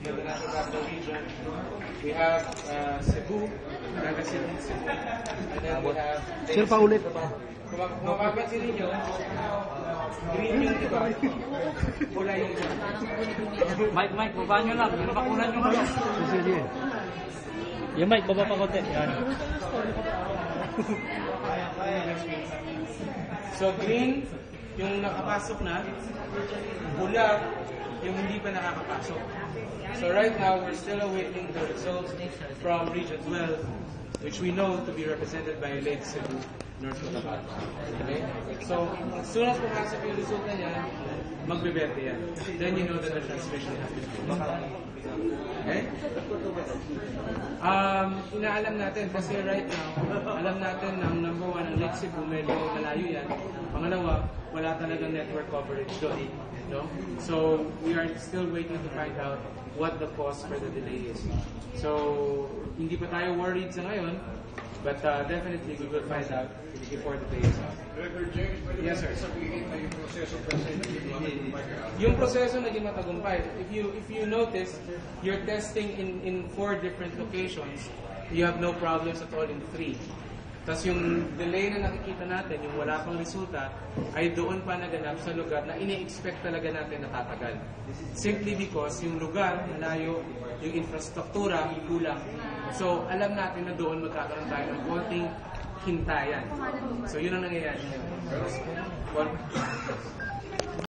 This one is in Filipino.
the National Capital Region. We have Cebu, Naga City, Cebu. And then we have... Sir, paulit. Mapapansin ninyo, green yung iba, pula yung iba. Mike, baba nyo lang. Napakulan nyo lang. Sige. Yung Mike, baba pa konti. Yan. So green, yung nakapasok na, pula, yung hindi pa nakakapasok. So right now, we're still awaiting the results from Region 12, which we know to be represented by Lake Cebu, North Cotabato. Okay? So, as soon as pumasok yung resulta niya, magbe-berte yan. Then you know that the transmission happens. Okay? Inaalam natin kasi right now, alam natin na ang number one, ang Lake Cebu, medyo malayo yan. Pangalawa, wala talagang network coverage doon. No? So, we are still waiting to find out what the cause for the delay is. So, hindi pa tayo worried sa ngayon, but definitely we will find out before the day is out. Yes, sir. Yung proseso naging matagumpay. If you notice, you're testing in 4 different locations, you have no problems at all in 3. Tapos yung delay na nakikita natin, yung wala pang resulta, ay doon pa naganap sa lugar na ini-expect talaga natin na tatagal. Simply because yung lugar, malayo, yung infrastruktura, kulang. So, alam natin na doon magkakaroon tayo ng konting hintayan. So, yun ang nangyayari ngayon.